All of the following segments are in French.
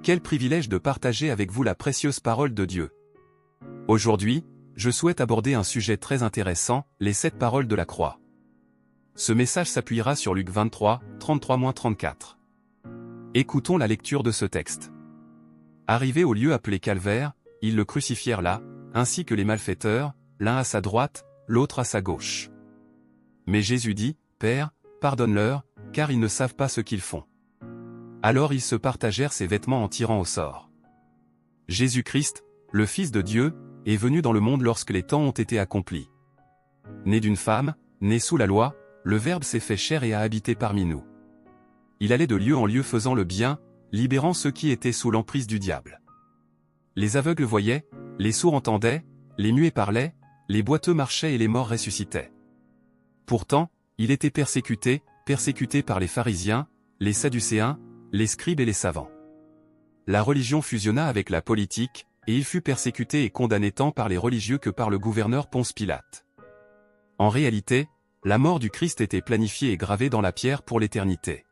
Quel privilège de partager avec vous la précieuse parole de Dieu. Aujourd'hui, je souhaite aborder un sujet très intéressant, les 7 paroles de la croix. Ce message s'appuiera sur Luc 23, 33-34. Écoutons la lecture de ce texte. Arrivés au lieu appelé Calvaire, ils le crucifièrent là, ainsi que les malfaiteurs, l'un à sa droite, l'autre à sa gauche. Mais Jésus dit, « Père, pardonne-leur, car ils ne savent pas ce qu'ils font. » Alors ils se partagèrent ses vêtements en tirant au sort. Jésus-Christ, le Fils de Dieu, est venu dans le monde lorsque les temps ont été accomplis. Né d'une femme, né sous la loi, le Verbe s'est fait chair et a habité parmi nous. Il allait de lieu en lieu faisant le bien, libérant ceux qui étaient sous l'emprise du diable. Les aveugles voyaient, les sourds entendaient, les muets parlaient, les boiteux marchaient et les morts ressuscitaient. Pourtant, il était persécuté par les pharisiens, les sadducéens, les scribes et les savants. La religion fusionna avec la politique, et il fut persécuté et condamné tant par les religieux que par le gouverneur Ponce Pilate. En réalité, la mort du Christ était planifiée et gravée dans la pierre pour l'éternité.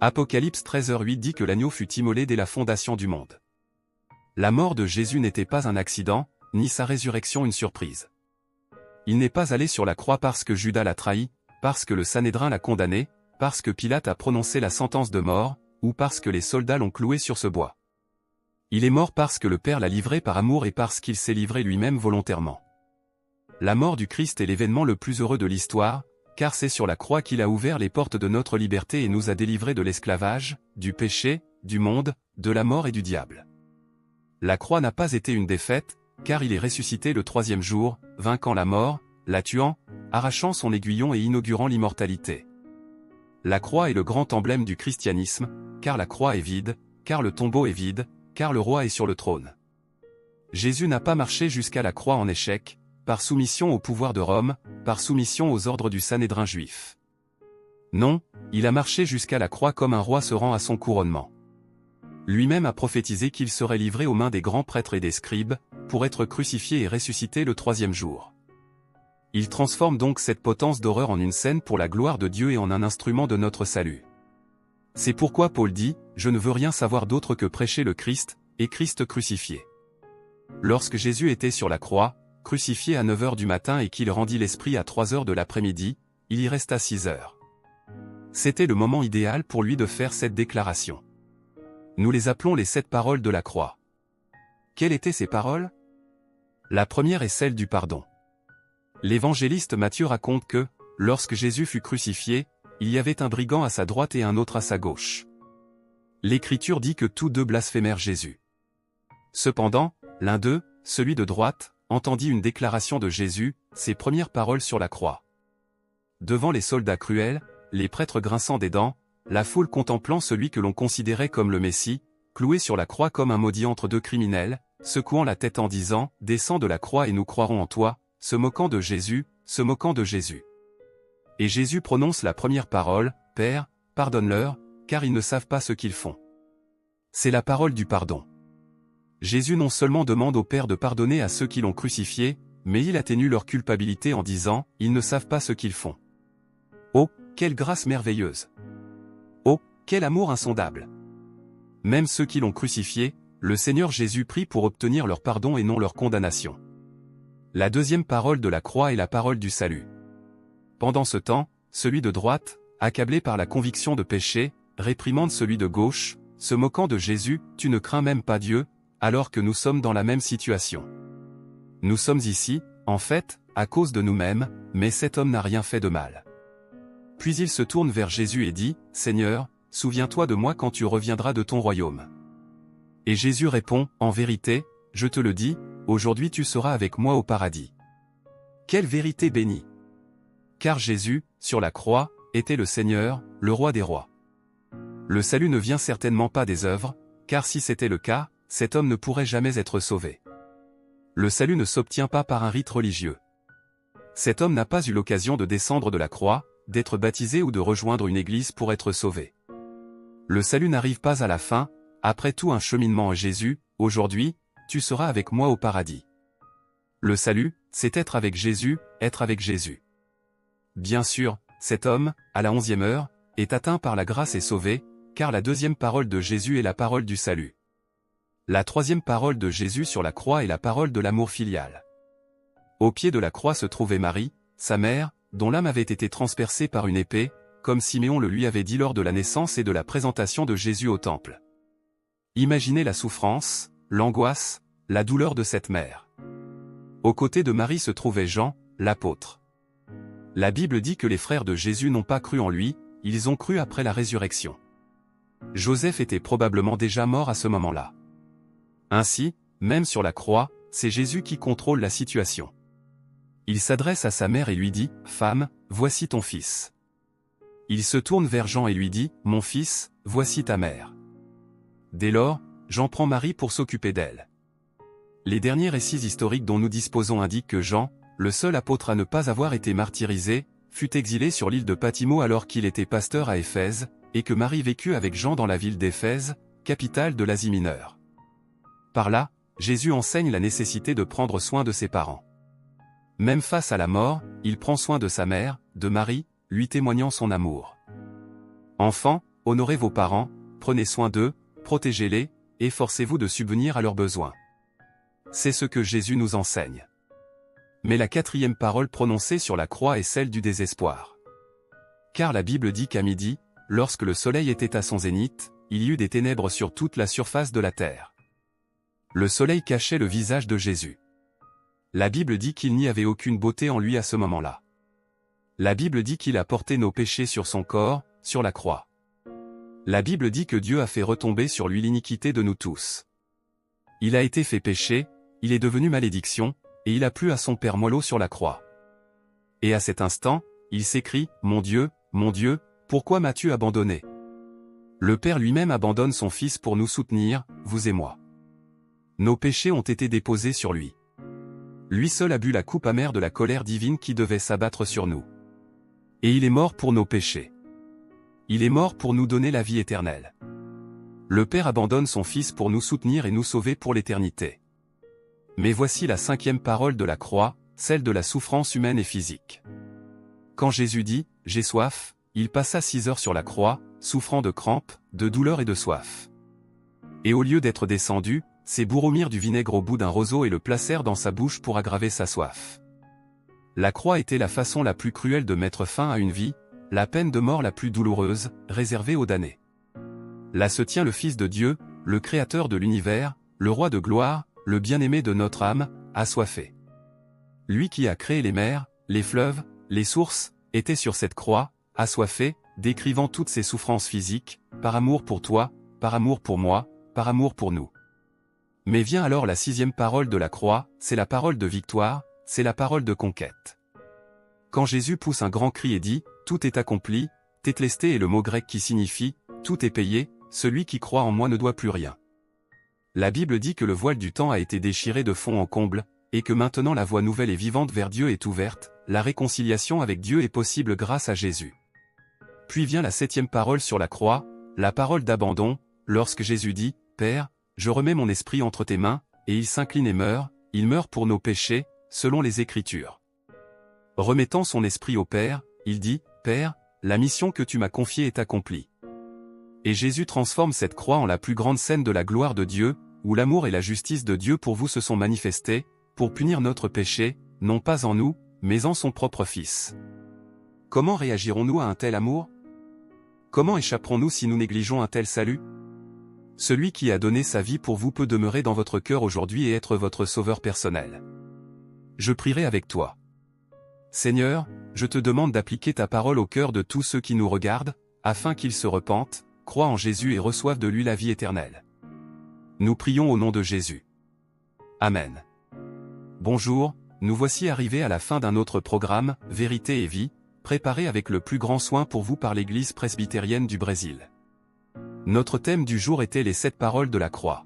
Apocalypse 13h8 dit que l'agneau fut immolé dès la fondation du monde. La mort de Jésus n'était pas un accident, ni sa résurrection une surprise. Il n'est pas allé sur la croix parce que Judas l'a trahi, parce que le Sanhédrin l'a condamné, parce que Pilate a prononcé la sentence de mort, ou parce que les soldats l'ont cloué sur ce bois. Il est mort parce que le Père l'a livré par amour et parce qu'il s'est livré lui-même volontairement. La mort du Christ est l'événement le plus heureux de l'histoire, car c'est sur la croix qu'il a ouvert les portes de notre liberté et nous a délivrés de l'esclavage, du péché, du monde, de la mort et du diable. La croix n'a pas été une défaite, car il est ressuscité le 3e jour, vainquant la mort, la tuant, arrachant son aiguillon et inaugurant l'immortalité. La croix est le grand emblème du christianisme, car la croix est vide, car le tombeau est vide, car le roi est sur le trône. Jésus n'a pas marché jusqu'à la croix en échec, par soumission au pouvoir de Rome, par soumission aux ordres du Sanhédrin juif. Non, il a marché jusqu'à la croix comme un roi se rend à son couronnement. Lui-même a prophétisé qu'il serait livré aux mains des grands prêtres et des scribes, pour être crucifié et ressuscité le 3e jour. Il transforme donc cette potence d'horreur en une scène pour la gloire de Dieu et en un instrument de notre salut. C'est pourquoi Paul dit, « Je ne veux rien savoir d'autre que prêcher le Christ, et Christ crucifié. » Lorsque Jésus était sur la croix, crucifié à 9h du matin et qu'il rendit l'esprit à 3h de l'après-midi, il y resta 6 heures. C'était le moment idéal pour lui de faire cette déclaration. Nous les appelons les 7 paroles de la croix. Quelles étaient ces paroles? La première est celle du pardon. L'évangéliste Matthieu raconte que, lorsque Jésus fut crucifié, il y avait un brigand à sa droite et un autre à sa gauche. L'Écriture dit que tous deux blasphémèrent Jésus. Cependant, l'un d'eux, celui de droite, entendit une déclaration de Jésus, ses premières paroles sur la croix. Devant les soldats cruels, les prêtres grinçant des dents, la foule contemplant celui que l'on considérait comme le Messie, cloué sur la croix comme un maudit entre deux criminels, secouant la tête en disant « Descends de la croix et nous croirons en toi », se moquant de Jésus, se moquant de Jésus. Et Jésus prononce la première parole, « Père, pardonne-leur, car ils ne savent pas ce qu'ils font. » C'est la parole du pardon. Jésus non seulement demande au Père de pardonner à ceux qui l'ont crucifié, mais il atténue leur culpabilité en disant « Ils ne savent pas ce qu'ils font. » Oh, quelle grâce merveilleuse! Oh, quel amour insondable! Même ceux qui l'ont crucifié, le Seigneur Jésus prie pour obtenir leur pardon et non leur condamnation. La deuxième parole de la croix est la parole du salut. Pendant ce temps, celui de droite, accablé par la conviction de péché, réprimande celui de gauche, se moquant de Jésus, « Tu ne crains même pas Dieu », alors que nous sommes dans la même situation. Nous sommes ici, en fait, à cause de nous-mêmes, mais cet homme n'a rien fait de mal. Puis il se tourne vers Jésus et dit, « Seigneur, souviens-toi de moi quand tu reviendras de ton royaume. » Et Jésus répond, « En vérité, je te le dis, aujourd'hui tu seras avec moi au paradis. » Quelle vérité bénie! Car Jésus, sur la croix, était le Seigneur, le roi des rois. Le salut ne vient certainement pas des œuvres, car si c'était le cas, cet homme ne pourrait jamais être sauvé. Le salut ne s'obtient pas par un rite religieux. Cet homme n'a pas eu l'occasion de descendre de la croix, d'être baptisé ou de rejoindre une église pour être sauvé. Le salut n'arrive pas à la fin, après tout un cheminement en Jésus, aujourd'hui, tu seras avec moi au paradis. Le salut, c'est être avec Jésus, être avec Jésus. Bien sûr, cet homme, à la 11e heure, est atteint par la grâce et sauvé, car la deuxième parole de Jésus est la parole du salut. La troisième parole de Jésus sur la croix est la parole de l'amour filial. Au pied de la croix se trouvait Marie, sa mère, dont l'âme avait été transpercée par une épée, comme Siméon le lui avait dit lors de la naissance et de la présentation de Jésus au temple. Imaginez la souffrance, l'angoisse, la douleur de cette mère. Aux côtés de Marie se trouvait Jean, l'apôtre. La Bible dit que les frères de Jésus n'ont pas cru en lui, ils ont cru après la résurrection. Joseph était probablement déjà mort à ce moment-là. Ainsi, même sur la croix, c'est Jésus qui contrôle la situation. Il s'adresse à sa mère et lui dit « Femme, voici ton fils ». Il se tourne vers Jean et lui dit « Mon fils, voici ta mère ». Dès lors, Jean prend Marie pour s'occuper d'elle. Les derniers récits historiques dont nous disposons indiquent que Jean, le seul apôtre à ne pas avoir été martyrisé, fut exilé sur l'île de Patmos alors qu'il était pasteur à Éphèse, et que Marie vécut avec Jean dans la ville d'Éphèse, capitale de l'Asie mineure. Par là, Jésus enseigne la nécessité de prendre soin de ses parents. Même face à la mort, il prend soin de sa mère, de Marie, lui témoignant son amour. Enfants, honorez vos parents, prenez soin d'eux, protégez-les, efforcez-vous de subvenir à leurs besoins. C'est ce que Jésus nous enseigne. Mais la quatrième parole prononcée sur la croix est celle du désespoir. Car la Bible dit qu'à midi, lorsque le soleil était à son zénith, il y eut des ténèbres sur toute la surface de la terre. Le soleil cachait le visage de Jésus. La Bible dit qu'il n'y avait aucune beauté en lui à ce moment-là. La Bible dit qu'il a porté nos péchés sur son corps, sur la croix. La Bible dit que Dieu a fait retomber sur lui l'iniquité de nous tous. Il a été fait péché, il est devenu malédiction, et il a plu à son Père mollo sur la croix. Et à cet instant, il s'écrie « Mon Dieu, pourquoi m'as-tu abandonné ?» Le Père lui-même abandonne son Fils pour nous soutenir, vous et moi. Nos péchés ont été déposés sur lui. Lui seul a bu la coupe amère de la colère divine qui devait s'abattre sur nous. Et il est mort pour nos péchés. Il est mort pour nous donner la vie éternelle. Le Père abandonne son Fils pour nous soutenir et nous sauver pour l'éternité. Mais voici la cinquième parole de la croix, celle de la souffrance humaine et physique. Quand Jésus dit « J'ai soif », il passa 6 heures sur la croix, souffrant de crampes, de douleurs et de soif. Et au lieu d'être descendu, ses bourreaux mirent du vinaigre au bout d'un roseau et le placèrent dans sa bouche pour aggraver sa soif. La croix était la façon la plus cruelle de mettre fin à une vie, la peine de mort la plus douloureuse, réservée aux damnés. Là se tient le Fils de Dieu, le Créateur de l'univers, le Roi de gloire, le bien-aimé de notre âme, assoiffé. Lui qui a créé les mers, les fleuves, les sources, était sur cette croix, assoiffé, décrivant toutes ses souffrances physiques, par amour pour toi, par amour pour moi, par amour pour nous. Mais vient alors la sixième parole de la croix, c'est la parole de victoire, c'est la parole de conquête. Quand Jésus pousse un grand cri et dit « Tout est accompli », tételesté est le mot grec qui signifie « Tout est payé, celui qui croit en moi ne doit plus rien ». La Bible dit que le voile du temps a été déchiré de fond en comble, et que maintenant la voie nouvelle et vivante vers Dieu est ouverte, la réconciliation avec Dieu est possible grâce à Jésus. Puis vient la septième parole sur la croix, la parole d'abandon, lorsque Jésus dit « Père, je remets mon esprit entre tes mains », et il s'incline et meurt, il meurt pour nos péchés, selon les Écritures. Remettant son esprit au Père, il dit « Père, la mission que tu m'as confiée est accomplie ». Et Jésus transforme cette croix en la plus grande scène de la gloire de Dieu, où l'amour et la justice de Dieu pour vous se sont manifestés, pour punir notre péché, non pas en nous, mais en son propre Fils. Comment réagirons-nous à un tel amour? Comment échapperons-nous si nous négligeons un tel salut? Celui qui a donné sa vie pour vous peut demeurer dans votre cœur aujourd'hui et être votre sauveur personnel. Je prierai avec toi. Seigneur, je te demande d'appliquer ta parole au cœur de tous ceux qui nous regardent, afin qu'ils se repentent, croient en Jésus et reçoivent de lui la vie éternelle. Nous prions au nom de Jésus. Amen. Bonjour, nous voici arrivés à la fin d'un autre programme, Vérité et Vie, préparé avec le plus grand soin pour vous par l'Église presbytérienne du Brésil. Notre thème du jour était les 7 paroles de la croix.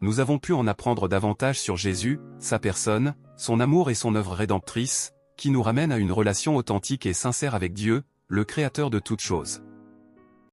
Nous avons pu en apprendre davantage sur Jésus, sa personne, son amour et son œuvre rédemptrice, qui nous ramène à une relation authentique et sincère avec Dieu, le Créateur de toutes choses.